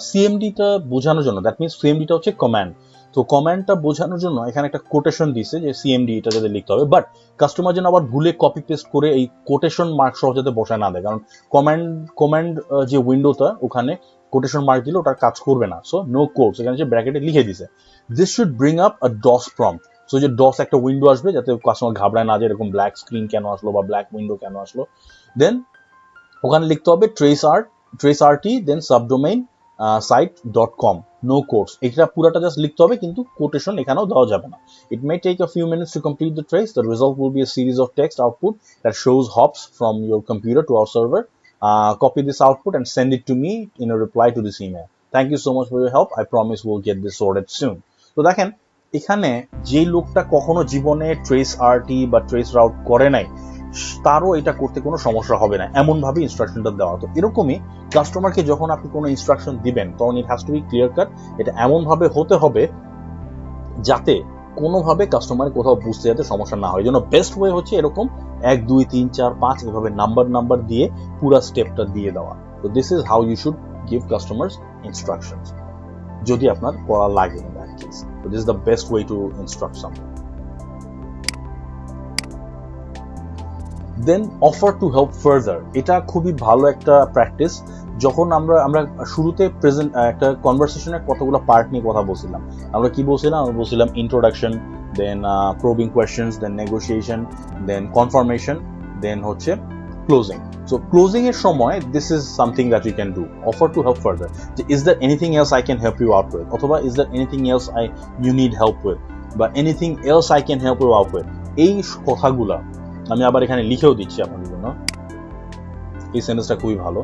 সিএমডিটা বোঝানোর জন্য, দ্যাট মিনস সিএমডিটা হচ্ছে কমান্ড, তো কমান্ডটা বোঝানোর জন্য এখানে একটা কোটেশন দিছে যে সিএমডি এটা যাতে লিখতে হবে। বাট কাস্টমার যেন আবার ভুলে কপি পেস্ট করে এই কোটেশন মার্ক সহ যাতে বসায় না দেয়, কারণ কমান্ড যে উইন্ডোটা, ওখানে কোটেশন মার্ক দিলে ওটার কাজ করবে না। সো নো কোডস, এখানে যে ব্র্যাকেটে লিখে দিছে, this should bring up a DOS prompt. So যে ডস একটা উইন্ডো আসবে, যাতে কাস্টমার ঘাবড়ায় না, যে এরকম ব্ল্যাক স্ক্রিন কেন আসলো বা ব্ল্যাক উইন্ডো কেন আসলো। দেন ওখানে লিখতে হবে traceRT দেন সাবডোমেইন site.com নো কোর্স, এটা পুরাটা জাস্ট লিখতে হবে, কিন্তু কোটেশন এখানেও দেওয়া যাবে না। It may take a few minutes to complete the trace. The result will be a series of text output that shows hops from your computer to our server. Copy this output and send it to me in a reply to this email. Thank you so much for your help. I promise we'll get this sorted soon. তো দেখেন এখানে যে লোকটা কখনো জীবনে traceRT বা trace route করে নাই, তারও এটা করতে কোনো সমস্যা হবে না, এমন ভাবে ইনস্ট্রাকশনটা দেওয়া। তো এরকমই কাস্টমারকে যখন আপনি কোনো ইনস্ট্রাকশন দিবেন, তখন it has to be clear cut. এটা এমন ভাবে হতে হবে যাতে কোনোভাবে কাস্টমারের কোথাও বুঝতে যাতে সমস্যা না হয়। এই জন্য বেস্ট ওয়ে হচ্ছে এরকম 1 2 3 4 5 এভাবে নাম্বার দিয়ে পুরো স্টেপটা দিয়ে দেওয়া। তো this is how you should give customers instructions, যদি আপনার করা লাগে ইন দ্যাট কেস। তো this is the best way to instruct someone. Then offer to help further, এটা খুবই ভালো একটা প্র্যাকটিস। যখন আমরা শুরুতে একটা কনভারসেশনের কতগুলো পার্ট নিয়ে কথা বলছিলাম। আমরা কি বলছিলাম? আমরা বলছিলাম introduction, then probing questions, then negotiation, then confirmation, then হচ্ছে ক্লোজিং। সো ক্লোজিং এর সময় this is something that you can do, offer to help further. যে is there anything else I can help you out with, অথবা is there anything else you need help with, বা anything else I can help you out with. এই কথাগুলা আমি আবার এখানে লিখেও দিচ্ছি আপনাদের জন্য। এই সেন্টেন্সটা খুবই ভালো।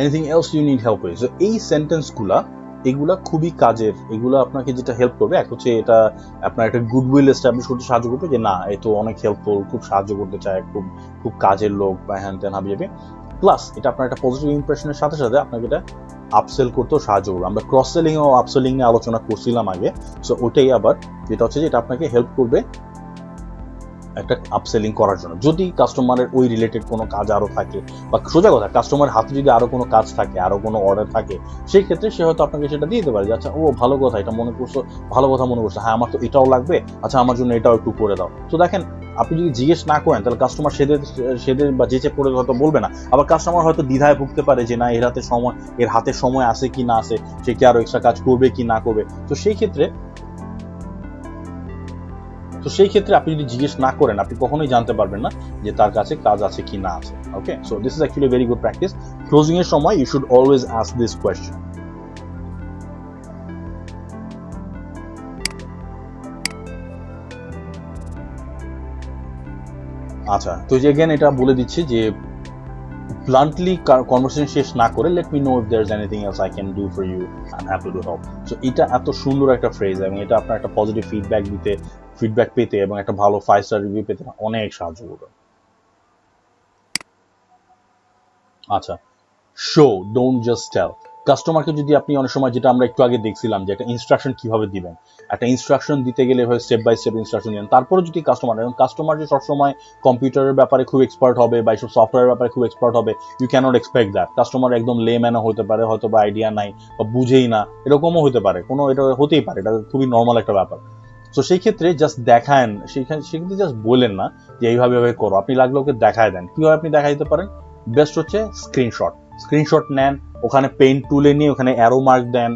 Anything else you need help with. এই সেন্টেন্সগুলা এগুলা খুবই কাজের। এগুলো আপনাকে যেটা হেল্প করবে, এক হচ্ছে এটা আপনার একটা গুডউইল এস্টাবলিশ করতে সাহায্য করবে, যে না এ তো অনেক হেল্পফুল, খুব সাহায্য করতে চায়, খুব খুব কাজের লোক বা হ্যান ত্যান হাবি যাবে। প্লাস এটা আপনার একটা পজিটিভ ইমপ্রেশনের সাথে সাথে আপনাকে এটা আপসেল করতেও সাহায্য করবে। আমরা ক্রস সেলিং ও আপসেলিং নিয়ে আলোচনা করছিলাম আগে। সো ওটাই আবার যেটা হচ্ছে যে এটা আপনাকে হেল্প করবে একটা আপসেলিং করার জন্য। যদি কাস্টমারের ওই রিলেটেড কোনো কাজ আরো থাকে, বা সোজা কথা কাস্টমার হাতে যদি আরো কোনো কাজ থাকে, আরো কোনো অর্ডার থাকে, সেই ক্ষেত্রে সে হয়তো আপনাকে সেটা দিয়ে দিতে পারে যে আচ্ছা ও ভালো কথা, এটা মনে করছো, ভালো কথা মনে করছো, হ্যাঁ আমার তো এটাও লাগবে, আচ্ছা আমার জন্য এটাও একটু করে দাও। তো দেখেন, আপনি যদি জিজ্ঞেস না করেন তাহলে কাস্টমার সেদের বা যেচে পড়ে হয়তো বলবে না। আবার কাস্টমার হয়তো দ্বিধায় ভুগতে পারে যে না এর হাতে সময় আছে কি না আছে, সে কি আরো এক্সট্রা কাজ করবে কি না করবে। তো সেই ক্ষেত্রে আপনি যদি জিজ্ঞেস না করেন, আপনি কখনোই জানতে পারবেন না যে তার কাছে কাজ আছে কি না আছে। Okay, so this is actually very good practice. Closing এর সময় you should always ask this question. আচ্ছা, তো যে এগেন এটা বলে দিচ্ছি যে ব্লান্টলি কনভারসেশন শেষ না করে let me know if there is anything else I can do for you, I am happy to help. So এটা এত সুন্দর একটা ফ্রেজ, এবং এটা আপনার একটা পজিটিভ ফিডব্যাক পেতে এবং একটা ভালো 5 স্টার রিভিউ পেতে অনেক সাহায্য করবে। আচ্ছা, শো, ডোন্ট জাস্ট টেল। কাস্টমারকে যদি আপনি অনেক সময়, যেটা আমরা একটু আগে দেখছিলাম যে একটা ইনস্ট্রাকশন কিভাবে দিবেন, একটা ইনস্ট্রাকশন দিতে গেলে এভাবে স্টেপ বাই স্টেপ ইনস্ট্রাকশন দিবেন। তারপরে যদি কাস্টমার যে সবসময় কম্পিউটারের ব্যাপারে খুব এক্সপার্ট হবে বা এইসব সফটওয়্যারের ব্যাপারে খুব এক্সপার্ট হবে, you can't expect that. Customer একদম লেম্যানও হতে পারে, হয়তো বা আইডিয়া নাই বা বুঝেই না, এরকমও হতে পারে, এটা হতেই পারে, এটা খুবই নর্মাল একটা ব্যাপার। তো সেই ক্ষেত্রে জাস্ট দেখান, সেক্ষেত্রে জাস্ট বলেন না যে এইভাবে করো, আপনি লাগলে ওকে দেখায় দেন। কিভাবে আপনি দেখা দিতে পারেন? বেস্ট হচ্ছে স্ক্রিনশট নেন, ওখানে পেইন টুলে নিয়ে ওখানে অ্যারো মার্ক দেন,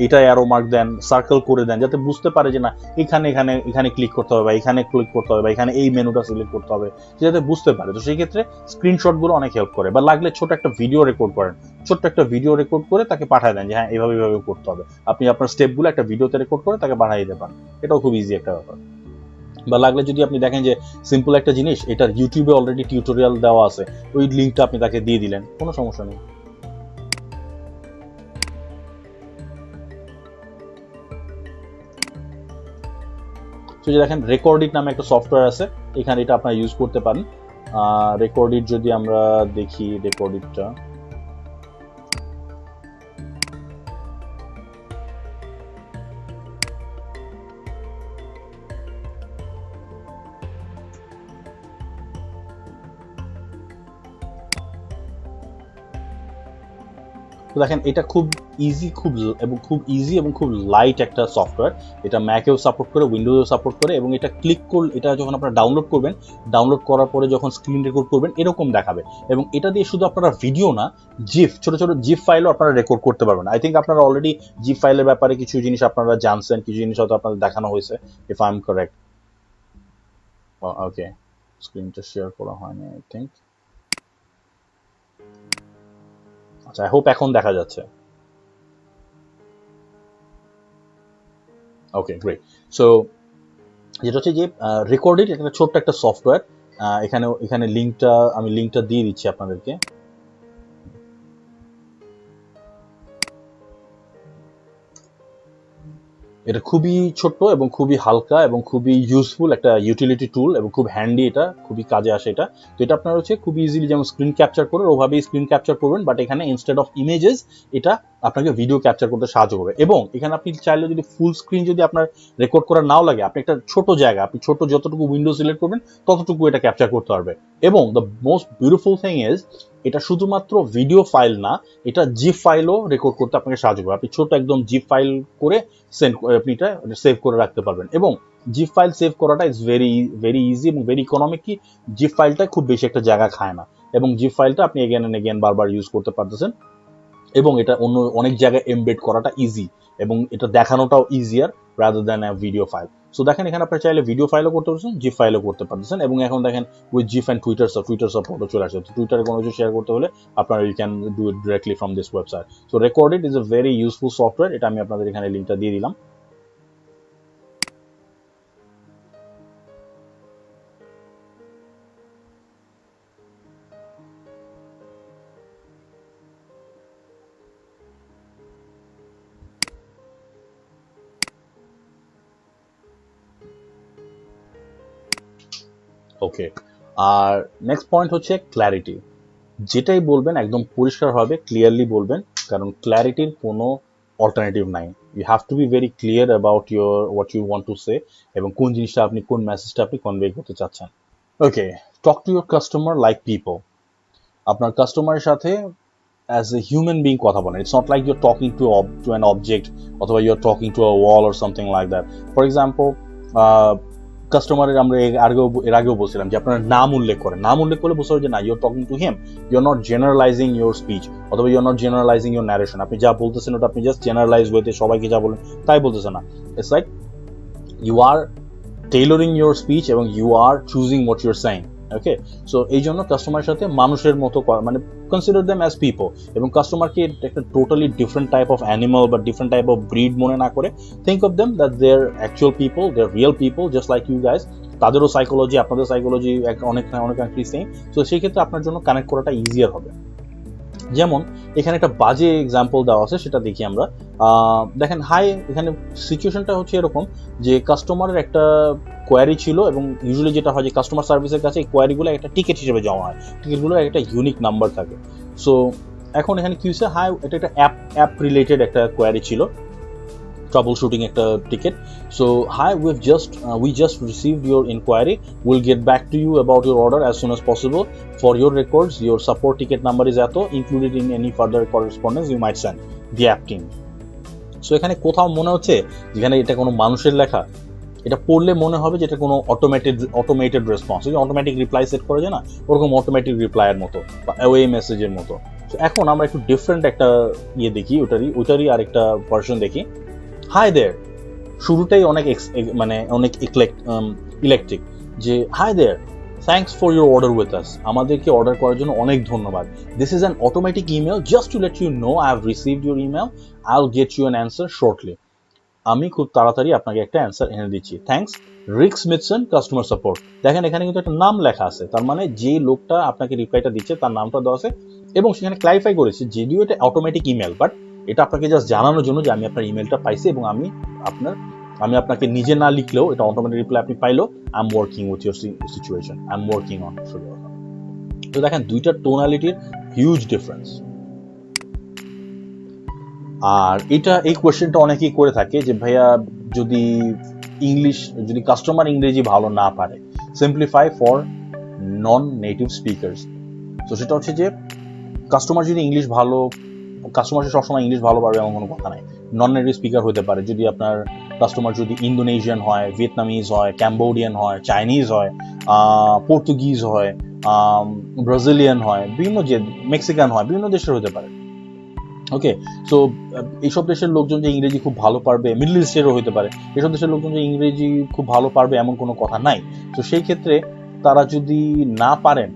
এটা অ্যারো মার্ক দেন, সার্কেল করে দেন, যাতে বুঝতে পারে যে না এখানে এখানে এখানে ক্লিক করতে হবে, বা এখানে ক্লিক করতে হবে, বা এখানে এই মেনুটা সিলেক্ট করতে হবে, যাতে বুঝতে পারে। তো সেই ক্ষেত্রে স্ক্রিনশট গুলো অনেক হেল্প করে। বা লাগলে ছোট একটা ভিডিও রেকর্ড করেন, করে তাকে পাঠায় দেন যে হ্যাঁ এভাবে করতে হবে। আপনি আপনার স্টেপগুলো একটা ভিডিওতে রেকর্ড করে তাকে পাঠিয়ে দিতে পারেন। এটাও খুব ইজি একটা ব্যাপার। বা লাগলে যদি আপনি দেখেন যে সিম্পল একটা জিনিস, এটার ইউটিউবে অলরেডি টিউটোরিয়াল দেওয়া আছে, ওই লিঙ্কটা আপনি তাকে দিয়ে দিলেন, কোনো সমস্যা নেই। তো যে দেখেন রেকর্ডিট নামে একটা সফটওয়্যার আছে, এখানে এটা আপনারা ইউজ করতে পারেন। রেকর্ডিট যদি আমরা দেখি, রেকর্ডিটটা তো দেখেন এটা খুব ইজি এবং খুব লাইট একটা সফটওয়্যার। এটা ম্যাকেও সাপোর্ট করে, উইন্ডোজেও সাপোর্ট করে, এবং এটা এটা যখন আপনারা ডাউনলোড করবেন, ডাউনলোড করার পরে যখন স্ক্রিন রেকর্ড করবেন এরকম দেখাবে। এবং এটা দিয়ে শুধু আপনারা ভিডিও না, ছোট ছোট জিপ ফাইলও আপনারা রেকর্ড করতে পারবেন। আই থিঙ্ক আপনারা অলরেডি জিপ ফাইলের ব্যাপারে কিছু জিনিস আপনারা জানছেন, কিছু জিনিস হয়তো আপনাদের দেখানো হয়েছে, ইফ আই এম কারেক্ট। ওকে, স্ক্রিনটা শেয়ার করা হয়নি আই থিঙ্ক। আচ্ছা, আই হোপ এখন দেখা যাচ্ছে। ওকে, গ্রেট। সো যেটা হচ্ছে যে রেকর্ডেড, এটা ছোট্ট একটা সফটওয়্যার। এখানে লিঙ্কটা দিয়ে দিচ্ছি আপনাদেরকে। এটা খুবই ছোট্ট এবং খুবই হালকা এবং খুবই ইউজফুল একটা ইউটিলিটি টুল এবং খুব হ্যান্ডি, এটা খুবই কাজে আসে এটা। তো এটা আপনার হচ্ছে খুব ইজিলি যেমন স্ক্রিন ক্যাপচার করে ওভাবেই স্ক্রিন ক্যাপচার করবেন, বাট এখানে ইনস্টেড অফ ইমেজেস এটা আপনাকে ভিডিও ক্যাপচার করতে সাহায্য করবে। এবং এখানে আপনি চাইলে যদি ফুল স্ক্রিন যদি আপনার রেকর্ড করা নাও লাগে, আপনি একটা ছোট জায়গা, আপনি ছোট যতটুকু উইন্ডো সিলেক্ট করবেন ততটুকু এটা ক্যাপচার করতে পারবে। এবং the most beautiful thing is এটা শুধুমাত্র ভিডিও ফাইল না, এটা জিপ ফাইলও রেকর্ড করতে আপনাকে সাহায্য করবে। আপনি ছোট একদম জিপ ফাইল করে আপনি এটা সেভ করে রাখতে পারবেন। এবং জিপ ফাইল সেভ করাটা ইজ ভেরি ভেরি ইজি এবং ভেরি ইকোনমিক। কি জিপ ফাইলটা খুব বেশি একটা জায়গা খায় না এবং জিপ ফাইলটা আপনি এগেন এন্ড এগেন বারবার ইউজ করতে পারতেছেন এবং এটা অন্য অনেক জায়গায় এমবেড করাটা ইজি এবং এটা দেখানোটাও easier rather than a video file. So দেখেন এখানে আপনি চাইলে ভিডিও ফাইলও করতে পারছেন, জিপ ফাইলও করতে পারতেছেন। এবং এখন দেখেন উইথ জিপ অ্যান্ড টুইটার সাপোর্টও চলে আসে। টুইটারে কোনো কিছু শেয়ার করতে হলে আপনারা you can do it directly from this website. So recorded is a very useful software. এটা আমি আপনাদের এখানে লিঙ্কটা দিয়ে দিলাম। ওকে, আর নেক্সট পয়েন্ট হচ্ছে ক্ল্যারিটি। যেটাই বলবেন একদম পরিষ্কারভাবে ক্লিয়ারলি বলবেন, কারণ ক্ল্যারিটির কোনো অল্টারনেটিভ নাই। You have to be very clear about your what you want to say এবং কোন জিনিসটা আপনি কোন মেসেজটা আপনি কনভে করতে চাচ্ছেন। Okay, talk to your customer like people. আপনার কাস্টমারের সাথে অ্যাজ এ হিউম্যান বিং কথা বলেন। It's not like you're talking to an object অথবা you're talking to a wall or something like that. For example, কাস্টমারের আমরা এর আগেও বলছিলাম যে আপনার নাম উল্লেখ করেন। নাম উল্লেখ করলে বুঝতে হবে যে না, you're talking to him, you're not generalising your speech অথবা you're not generalising your narration. আপনি যা বলতেছেন ওটা আপনি জাস্ট জেনারেলাইজ ওয়েতে সবাইকে যা বলেন তাই বলতেছেন না। It's like you are tailoring your speech এবং you are choosing what you're saying. Okay, so এই জন্য কাস্টমারের সাথে মানুষের মতো মানে কনসিডার দেম অ্যাজ পিপল এবং কাস্টমারকে একটা totally different type of animal বা ডিফারেন্ট টাইপ অফ ব্রিড মনে না করে think of them that they are actual people, they are real people just like you guys. তাদেরও সাইকোলজি আপনাদের সাইকোলজি অনেকাংশে সেম। তো সেই ক্ষেত্রে আপনার জন্য কানেক্ট করাটা ইজিয়ার হবে। যেমন এখানে একটা বাজে এক্সাম্পল দেওয়া আছে, সেটা দেখি আমরা। দেখেন, হাই, এখানে সিচুয়েশনটা হচ্ছে এরকম যে কাস্টমারের একটা কোয়ারি ছিল এবং ইউজুয়ালি যেটা হয় যে কাস্টমার সার্ভিসের কাছে এই কোয়ারিগুলো একটা টিকিট হিসেবে জমা হয়। টিকিটগুলোর একটা ইউনিক নাম্বার থাকে। সো এখন এখানে কি হচ্ছে, হাই, এটা একটা অ্যাপ রিলেটেড একটা কোয়ারি ছিল, troubleshooting একটা ticket. So hi, we just received your inquiry. We'll get back to you about your order as soon as possible. For your records, your support ticket number is eto, included in any further correspondence you might send the app team. So এখানে কোথাও মনে হচ্ছে যেখানে এটা কোনো মানুষের লেখা, এটা পড়লে মনে হবে যে এটা কোনো automated response, automatic reply set করা যায় না, ওরকম অটোমেটিক রিপ্লাইয়ের মতো বা ওয়ে মেসেজের মতো। তো এখন আমরা একটু ডিফারেন্ট একটা দেখি, ওটারই আরেকটা ভার্সন দেখি। হাই দেয়ার, শুরুটাই অনেক ইলেকট্রিক, যে hi there, thanks for your order with us, আমাদেরকে অর্ডার করার জন্য অনেক ধন্যবাদ। This is an automatic email, just to let you know I have received your email, I will get you an answer shortly. আমি খুব তাড়াতাড়ি আপনাকে একটা অ্যান্সার এনে দিচ্ছি। Thanks, Rick Smithson, customer support. দেখেন এখানে কিন্তু একটা নাম লেখা আছে, তার মানে যে লোকটা আপনাকে রিপ্লাইটা দিচ্ছে তার নামটা দেওয়া আছে এবং সেখানে ক্লারিফাই করেছে যদিও এটা অটোমেটিক ইমেল, বাট এটা আপনাকে জাস্ট জানানোর জন্য যে আমি আপনার ইমেলটা পাইছি এবং আমি আপনাকে নিজে না লিখলেও এটা অটোমেটিক রিপ্লাই আপনি পাইলেও I am working with your situation, I am working on. তো দেখেন দুইটা টোনালিটির হিউজ ডিফারেন্স। আর এই কোয়েশ্চেনটা অনেকেই করে থাকে যে ভাইয়া যদি কাস্টমার ইংরেজি ভালো না পারে, simplify for non native speakers. তো সেটা হচ্ছে যে কাস্টমার সবসময় ইংলিশ ভালো পারবে এমন কোনো কথা নাই। নন নেটিভ স্পিকার হতে পারে, যদি আপনার কাস্টমার যদি ইন্দোনেশিয়ান হয়, ভিয়েতনামিজ হয়, ক্যাম্বোডিয়ান হয়, চাইনিজ হয়, পর্তুগিজ হয়, ব্রাজিলিয়ান হয়, মেক্সিকান হয়, বিভিন্ন দেশের হতে পারে। ওকে, সো এইসব দেশের লোকজন যে ইংরেজি খুব ভালো পারবে, মিডল ইস্টেরও হতে পারে, এইসব দেশের লোকজন যে ইংরেজি খুব ভালো পারবে এমন কোনো কথা নাই। তো সেই ক্ষেত্রে তারা যদি না পারেন,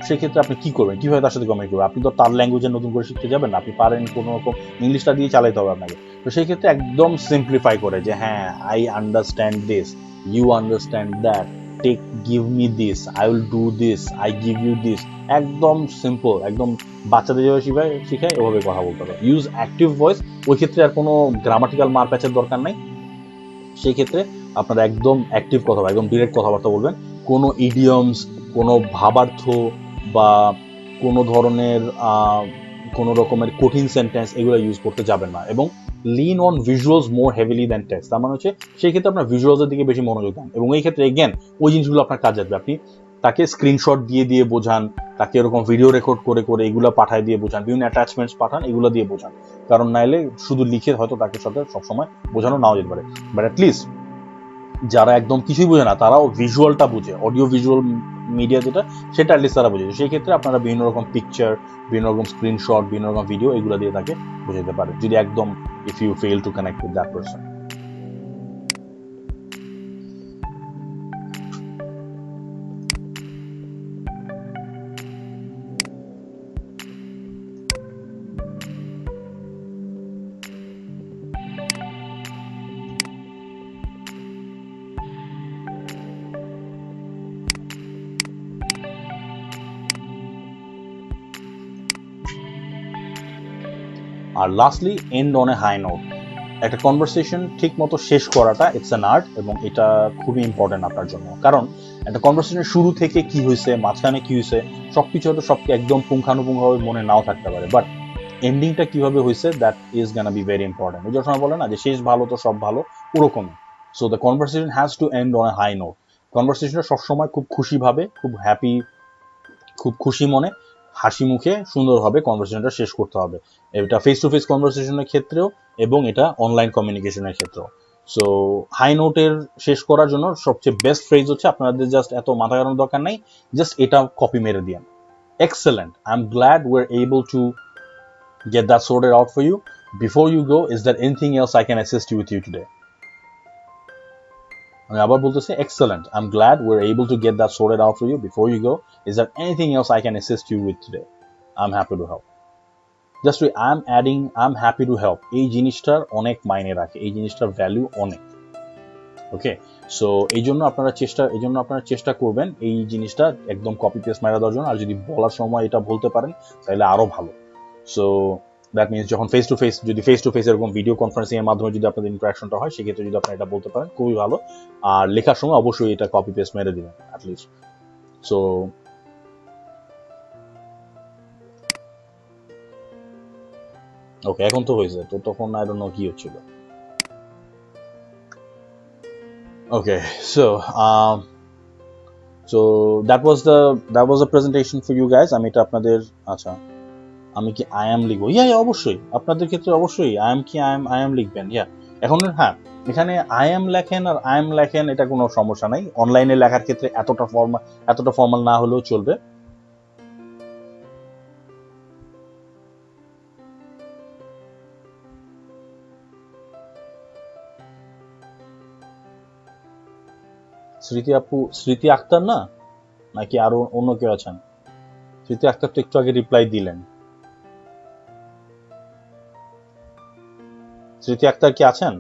সেক্ষেত্রে আপনি কি করবেন, কিভাবে তার সাথে কমিউনিকেট করবেন? আপনি তো তার ল্যাঙ্গুয়েজে নতুন করে শিখতে যাবেন না, আপনি পারেন কোনো রকম ইংলিশটা দিয়ে চালাইতে হবে আপনাকে। তো সেই ক্ষেত্রে একদম সিম্পলিফাই করে যে হ্যাঁ, I understand this, you understand that, take, give me this, I will do this, I give you this. একদম সিম্পল, একদম বাচ্চাদের যেভাবে শিখায় ওভাবে কথা বলতে হবে। ইউজ অ্যাক্টিভ ভয়েস, ওই ক্ষেত্রে আর কোনো গ্রামাটিক্যাল মারপ্যাচের দরকার নাই। সেই ক্ষেত্রে আপনারা একদম অ্যাক্টিভ কথা, একদম ডিরেক্ট কথাবার্তা বলবেন। কোনো ইডিয়মস, কোনো ভাবার্থ বা কোনো ধরনের কোনো রকমের কঠিন সেন্টেন্স এগুলো ইউজ করতে যাবেন না। এবং lean on visuals more heavily than text, তার মানে হচ্ছে সেই ক্ষেত্রে আপনার ভিজুয়ালসের দিকে বেশি মনোযোগ দেন। এবং এই ক্ষেত্রে এগেন ওই জিনিসগুলো আপনার কাজ আসবে। আপনি তাকে স্ক্রিনশট দিয়ে দিয়ে বোঝান, তাকে এরকম ভিডিও রেকর্ড করে করে এগুলো পাঠায় দিয়ে বোঝান, বিভিন্ন অ্যাটাচমেন্টস পাঠান, এগুলো দিয়ে বোঝান। কারণ নাইলে শুধু লিখে হয়তো তাকে সাথে সবসময় বোঝানো নাও যেতে পারে, বাট অ্যাটলিস্ট যারা একদম কিছুই বোঝে না তারাও ভিজুয়ালটা বুঝে, অডিও ভিজুয়াল মিডিয়া যেটা, সেটা অ্যাটলিস্ট তারা বুঝে। সেই ক্ষেত্রে আপনারা বিভিন্ন রকম পিকচার, বিভিন্ন রকম স্ক্রিনশট, বিভিন্ন রকম ভিডিও এগুলো দিয়ে তাকে বোঝাতে পারে, যদি একদম if you fail to connect with that person. আর lastly, end on a high note. একটা কনভারসেশন ঠিক মতো শেষ করাটা ইটস অ্যান আর্ট, এবং এটা খুবই ইম্পর্টেন্ট আপনার জন্য। কারণ একটা কনভারসেশনের শুরু থেকে কি হয়েছে, মাঝখানে কি হয়েছে, সবকিছু হয়তো সব একদম পুঙ্খানুপুঙ্খভাবে মনে নাও থাকতে পারে, বাট এন্ডিংটা কিভাবে হয়েছে that is Gaana be very important. ওই সময় বলে না যে শেষ ভালো তো সব ভালো, ওরকমই। So the conversation has to end on a high note. কনভারসেশনটা সবসময় খুব খুশিভাবে, খুব হ্যাপি, খুব খুশি মনে, হাসি মুখে, সুন্দরভাবে কনভারসেশনটা শেষ করতে হবে। এটা ফেস টু ফেস কনভারসেশনের ক্ষেত্রেও এবং এটা অনলাইন কমিউনিকেশনের ক্ষেত্রেও। সো হাই নোটের শেষ করার জন্য সবচেয়ে বেস্ট ফ্রেজ হচ্ছে, আপনাদের জাস্ট এত মাথা ঘামানোর দরকার নাই, জাস্ট এটা কপি মেরে দিন। Excellent. I'm glad we're able to get that sorted out for you. Before you go, is there anything else I can assist you with you today? আমি আবার বলতেছি, excellent. I'm glad we're able to get that sorted out for you. Before you go, is there anything else I can assist you with today? I'm happy to help. Just I'm adding I'm happy to help. এই জিনিসটার অনেক মাইনে রাখে, এই জিনিসটার value অনেক। ওকে, so এই জন্য আপনারা চেষ্টা করবেন এই জিনিসটা একদম কপি পেস্ট মারা দেওয়ার জন্য। আর যদি বলার সময় এটা বলতে পারেন তাহলে আরো ভালো। সো দ্যাট মিনস যখন ফেস টু ফেস এরকম ভিডিও কনফারেন্সিং এর মাধ্যমে যদি আপনাদের ইন্টারাকশনটা হয়, সেক্ষেত্রে যদি আপনারা এটা বলতে পারেন খুবই ভালো। আর লেখার সময় অবশ্যই এটা কপি পেস্ট মেরে দিবেন অ্যাটলিস্ট। সো ওকে, এখন তো হয়েছে, তো তখন আই ডোন্ট নো কি হচ্ছিল। Okay, so that was the presentation for you guys. আমি এটা আপনাদের, আচ্ছা আমি কি আই এম লিখবো? ইয়া অবশ্যই, আপনাদের ক্ষেত্রে অবশ্যই আই এম কি আই এম লিখবেন। ইয়া এখন হ্যাঁ, এখানে আই এম লেখেন আর আই এম লেখেন, এটা কোনো সমস্যা নাই। অনলাইনে লেখার ক্ষেত্রে এতটা ফর্মাল না হলেও চলবে। স্মৃতি আক্তার না, নাকি আরো অন্য কেউ আছেন? স্মৃতি আক্তার তো একটু আগে রিপ্লাই দিলেন। স্মৃতি আক্তার কি আছেন?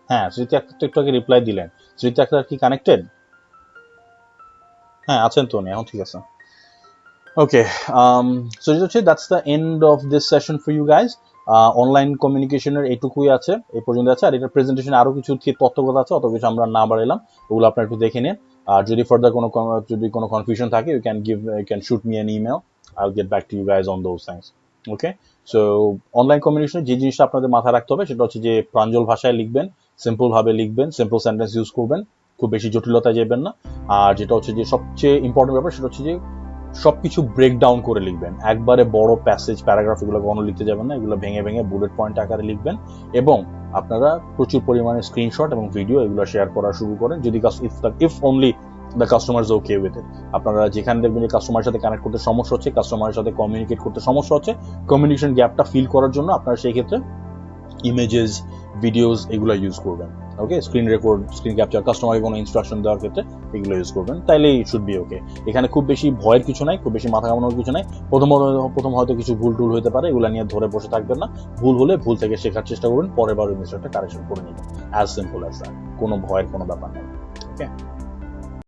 হ্যাঁ, স্মৃতি আক্তার তো একটু আগে রিপ্লাই দিলেন। স্মৃতি আক্তার কি কানেক্টেড? হ্যাঁ আছেন তো উনি, এখন ঠিক আছে। Okay, so that's the end of this session for you guys. Online কমিউনিকেশনের এইটুকুই আছে, এই পর্যন্ত আছে। আর এটার প্রেজেন্টেশনে আরো কিছু তথ্যগত আছে, অত কিছু আমরা না বাড়াইলাম, ওগুলো আপনারা একটু দেখে নিন। আর যদি ফার্দার কোনো কনফিউশন থাকে, you can shoot me an email, I will get back to you guys on those things. Okay, so online কমিউনিকেশনে যে জিনিসটা আপনাদের মাথায় রাখতে হবে সেটা হচ্ছে যে প্রাঞ্জল ভাষায় লিখবেন, সিম্পল ভাবে লিখবেন, সিম্পল সেন্টেন্স ইউজ করবেন, খুব বেশি জটিলতায় যাবেন না। আর যেটা হচ্ছে যে সবচেয়ে ইম্পর্টেন্ট ব্যাপার, সেটা হচ্ছে যে সবকিছু ব্রেক ডাউন করে লিখবেন। একবারে বড় প্যাসেজ, প্যারাগ্রাফ এগুলো কখনো লিখতে যাবেন না, এগুলো ভেঙে ভেঙে বুলেট পয়েন্ট আকারে লিখবেন। এবং আপনারা প্রচুর পরিমাণে স্ক্রিনশট এবং ভিডিও এগুলো শেয়ার করা শুরু করেন, যদি if only the customer is okay with it. আপনারা যেখানে দেখবেন যে কাস্টমারের সাথে কানেক্ট করতে সমস্যা হচ্ছে, কাস্টমারের সাথে কমিউনিকেট করতে সমস্যা হচ্ছে, কমিউনিকেশন গ্যাপটা ফিল করার জন্য আপনারা সেই ক্ষেত্রে ইমেজেস, ভিডিওস এগুলো ইউজ করবেন। ওকে, স্ক্রিন রেকর্ড, স্ক্রিন ক্যাপচার, কাস্টমারকে কোনো ইনস্ট্রাকশন দেওয়ার ক্ষেত্রে এগুলো ইউজ করবেন, তাইলেই ইট শুড বি ওকে। এখানে খুব বেশি ভয়ের কিছু নাই, খুব বেশি মাথা ঘামানোর কিছু নাই। প্রথম হয়তো কিছু ভুল টুল হতে পারে, এগুলো নিয়ে ধরে বসে থাকবেন না। ভুল হলে ভুল থেকে শেখার চেষ্টা করবেন, পরের বার ওই মিস্টেকটা কারেকশন করে নেবেন। As simple as that. কোনো ভয়ের কোনো ব্যাপার নেই। ওকে।